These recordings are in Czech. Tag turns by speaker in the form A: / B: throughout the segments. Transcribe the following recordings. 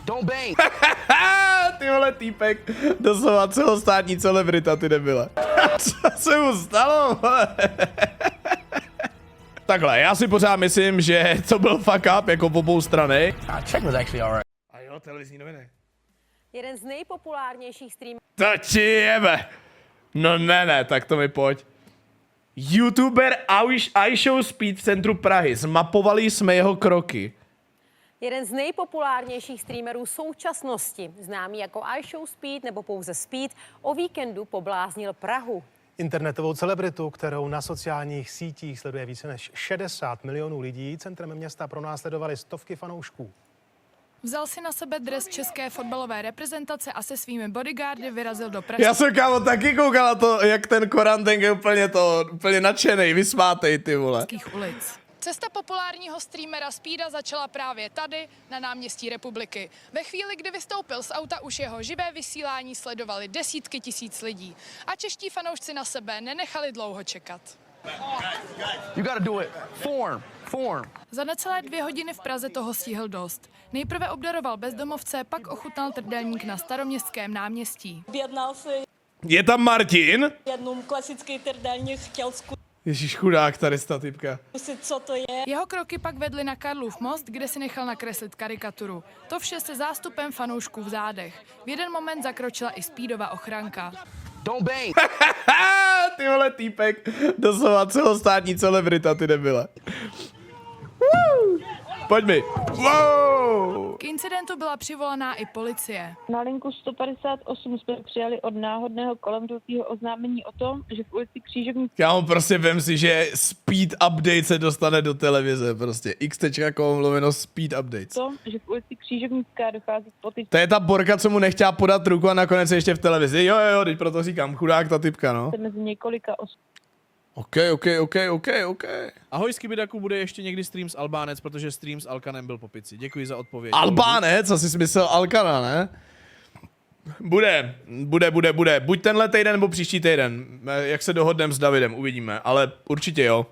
A: Don't bang.
B: Ty vole, týpek, doslova celostátní celebrita, ty debile. Co se mu stalo, vole? Takhle, já si pořád myslím, že to byl fuck up jako po obou strany.
A: Check was actually alright.
B: A jo, televizní noviny.
C: Jeden z nejpopulárnějších streamerů
B: To ti jebe. No ne, tak to mi pojď. YouTuber iShowSpeed v centru Prahy. Zmapovali jsme jeho kroky.
C: Jeden z nejpopulárnějších streamerů současnosti, známý jako iShowSpeed nebo pouze Speed, o víkendu pobláznil Prahu.
D: Internetovou celebritu, kterou na sociálních sítích sleduje více než 60 milionů lidí, centrem města pronásledovali stovky fanoušků.
E: Vzal si na sebe dres české fotbalové reprezentace a se svými bodyguardy vyrazil do Prahy.
B: Já jsem, kámo, taky koukal na to, jak ten Koranteng je úplně nadšenej, vysmátej, ty vole.
E: Ulic. Cesta populárního streamera Speeda začala právě tady, na náměstí Republiky. Ve chvíli, kdy vystoupil z auta, už jeho živé vysílání sledovali desítky tisíc lidí. A čeští fanoušci na sebe nenechali dlouho čekat.
A: You gotta do it. Form.
E: Za necelé 2 hodiny v Praze toho stihl dost. Nejprve obdaroval bezdomovce, pak ochutnal trdelník na Staroměstském náměstí.
F: Objednal si
B: Je tam Martin?
F: jednou klasický trdelník, chtěl
B: Ježíš, chudák, tady ta typka.
F: zkusit, co to je.
E: Jeho kroky pak vedly na Karlův most, kde si nechal nakreslit karikaturu. To vše se zástupem fanoušků v zádech. V jeden moment zakročila i Speedova ochranka.
A: Don't bang.
B: Ty vole, týpek, doslova celostátní celebrita, ty debile. Pojď mi. Wow.
E: K incidentu byla přivolaná i policie.
G: Na linku 158 jsme přijali od náhodného kolem jdoucího oznámení o tom, že v ulici Křížovní
B: Kámo, prostě vem si, že Speed Update se dostane do televize, prostě x.com/Speed Updates.
G: tom, že v ulici Křížovnická dochází k potyčce
B: To je ta borka, co mu nechtěla podat ruku a nakonec je ještě v televizi. Jo, teď proto říkám, chudák ta typka, no.
G: mezi několika osobami.
B: OK.
H: Ahoj, Skibidaku, bude ještě někdy stream s Albánec, protože stream s Alkanem byl po pici. Děkuji za odpověď.
B: Albánec, asi jsi myslel Alkana, ne? Bude. Buď tenhle týden, nebo příští týden. Jak se dohodneme s Davidem, uvidíme. Ale určitě jo.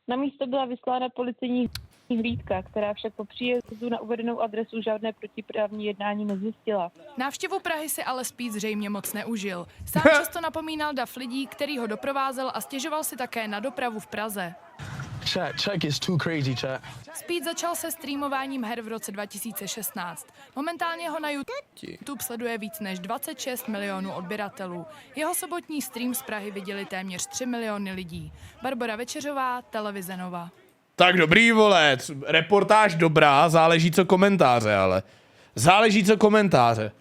G: Na místo byla vyslána policejní hlídka, která však po příjezdu na uvedenou adresu žádné protiprávní jednání nezjistila.
E: Návštěvu Prahy si ale Speed zřejmě moc neužil. Sám často napomínal dav lidí, který ho doprovázel a stěžoval si také na dopravu v Praze.
A: Chat is too crazy, chat.
E: Speed začal se streamováním her v roce 2016. Momentálně ho na YouTube sleduje víc než 26 milionů odběratelů. Jeho sobotní stream z Prahy viděli téměř 3 miliony lidí. Barbora Večeřová, Televize Nova.
B: Tak dobrý, vole, reportáž dobrá, záleží co komentáře.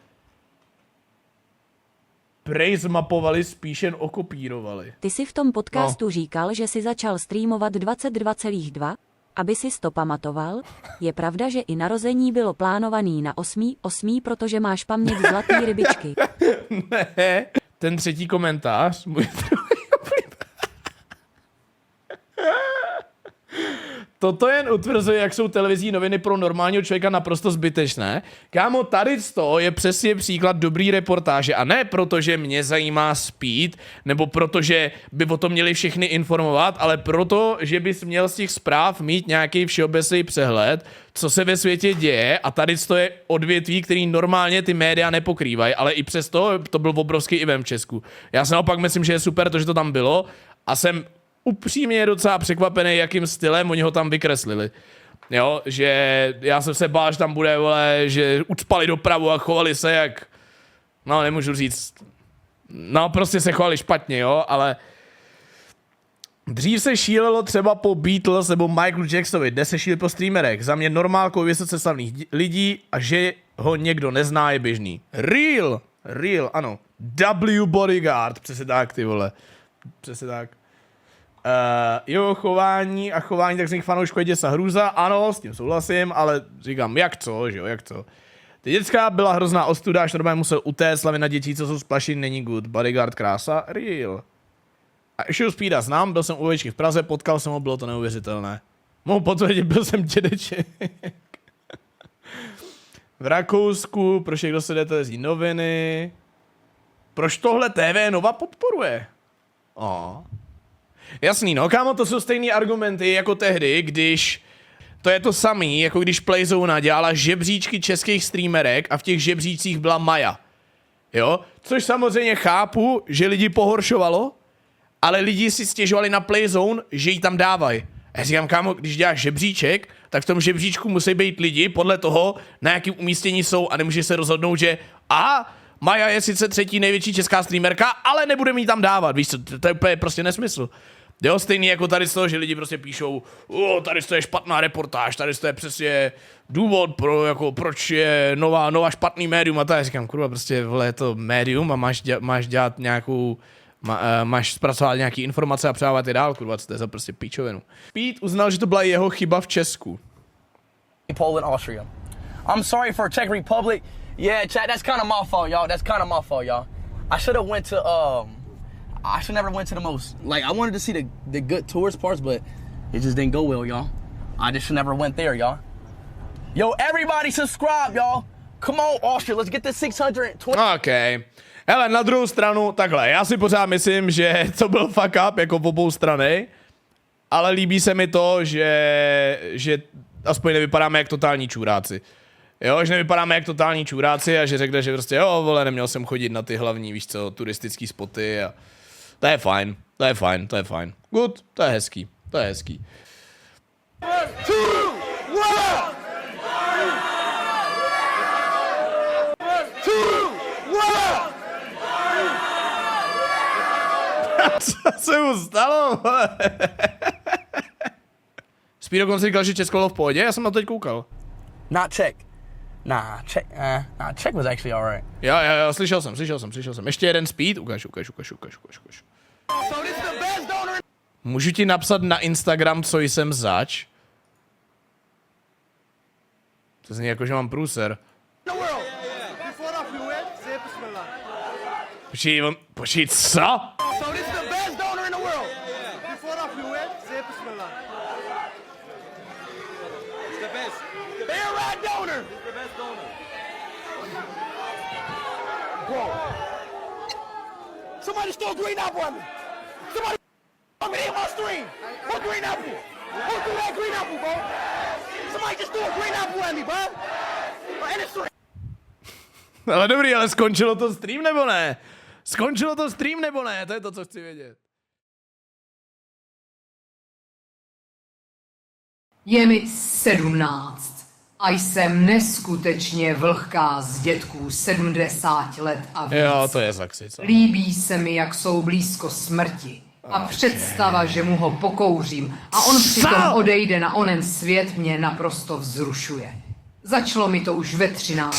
B: Prej zmapovali, spíš jen okopírovali.
I: Ty si v tom podcastu říkal, že si začal streamovat 22,2, aby si to pamatoval. Je pravda, že i narození bylo plánovaný na 8., protože máš paměť zlatý rybičky.
B: Ne, ten třetí komentář, můj druhý Toto jen utvrzuje, jak jsou televizní noviny pro normálního člověka naprosto zbytečné. Kámo, tady to je přesně příklad dobrý reportáže a ne proto, že mě zajímá Speed, nebo protože by o tom měli všechny informovat, ale proto, že bys měl z těch zpráv mít nějaký všeobecný přehled, co se ve světě děje a tady to je odvětví, který normálně ty média nepokrývají, ale i přesto to byl obrovský event v Česku. Já si naopak myslím, že je super to, že to tam bylo a jsem upřímně docela překvapený, jakým stylem oni ho tam vykreslili. Jo, že já jsem se bál, že tam bude, vole, že ucpali dopravu a chovali se jak, no nemůžu říct, no prostě se chovali špatně, jo, ale dřív se šílelo třeba po Beatles nebo Michaelu Jacksonovi, dnes se šílí po streamerech. Za mě normálkou vysoce slavných lidí a že ho někdo nezná je běžný. Real, ano. W Bodyguard, přesně tak, ty vole. Přesně tak. Jo, chování takzvaných fanoušků je děsa hrůza, ano, s tím souhlasím, ale říkám, jak co. Ty dětská byla hrozná ostuda, až normálně musel utéct, lavina dětí, co jsou splašení, není good. Bodyguard krása, real. A ještě Speeda znám, byl jsem u Ovečky v Praze, potkal jsem ho, bylo to neuvěřitelné. Mohu potvrdit, byl jsem dědeček. V Rakousku, proč někdo se jde televizní noviny. Proč tohle TV Nova podporuje? Jasný, no kámo, to jsou stejné argumenty jako tehdy, když to je to samý, jako když Playzone dělala žebříčky českých streamerek a v těch žebřících byla Maja. Jo? Což samozřejmě chápu, že lidi pohoršovalo, ale lidi si stěžovali na Playzone, že ji tam dávají. A já říkám, kámo, když děláš žebříček, tak v tom žebříčku musí být lidi podle toho, na jakém umístění jsou a nemůže se rozhodnout, že Maja je sice třetí největší česká streamerka, ale nebudeme ji tam dávat, víš co, to je úplně prostě nesmysl. Jo, stejný jako tady z toho, že lidi prostě píšou, tady to je špatná reportáž, tady to je přesně důvod, proč je nová špatný médium a tak. Já říkám, kurva, prostě vole, je to médium a máš dělat nějakou, máš zpracovat nějaký informace a předávat je dál, kurva, to je za prostě píčovinu. Pete uznal, že to byla jeho chyba v Česku.
A: Poland, Austria. I'm sorry for Czech Republic. Yeah, chat, that's kind of my fault, y'all. That's kind of my fault, y'all. I should have went to, I should never went to the most, like, I wanted to see the good tourist parts, but it just didn't go well, y'all. I just should never went there, y'all. Yo, everybody subscribe, y'all. Come on, Austria, let's get this 620.
B: OK. Hele, na druhou stranu, takhle, já si pořád myslím, že to byl fuck up, jako v obou strany, ale líbí se mi to, že aspoň nevypadáme jak totální čuráci. Jo, že nevypadáme jak totální čuráci a že řekne, že prostě jo, vole, neměl jsem chodit na ty hlavní, víš co, turistický spoty a to je fajn, to je fajn, to je fajn. Good, to je hezký, to je hezký.
A: 2, 1.
B: Co se mu stalo? Spíš dokonce říkal, že Česko bylo v pohodě, já jsem na to teď koukal.
A: Not Czech. Nah, Czech was actually alright.
B: Jo, slyšel jsem. Ještě jeden Speed, ukaž. Můžu ti napsat na Instagram, co jsem zač? To zní jako, že mám průser. Počkej, co?
A: Somebody stole green apple on me. Somebody me in my stream. What green apple? Who threw that green apple, bro? Somebody just threw a green apple at me, bro. In the stream.
B: Ale dobrý, ale skončilo to stream nebo ne? Skončilo to stream nebo ne? To je to, co chci vědět.
J: Je mi 17 a jsem neskutečně vlhká z dětků 70 let a víc.
B: Jo, to je zaksi, co?
J: Líbí se mi, jak jsou blízko smrti. A představa, že mu ho pokouřím a on přitom odejde na onen svět, mě naprosto vzrušuje. Začalo mi to už ve 13.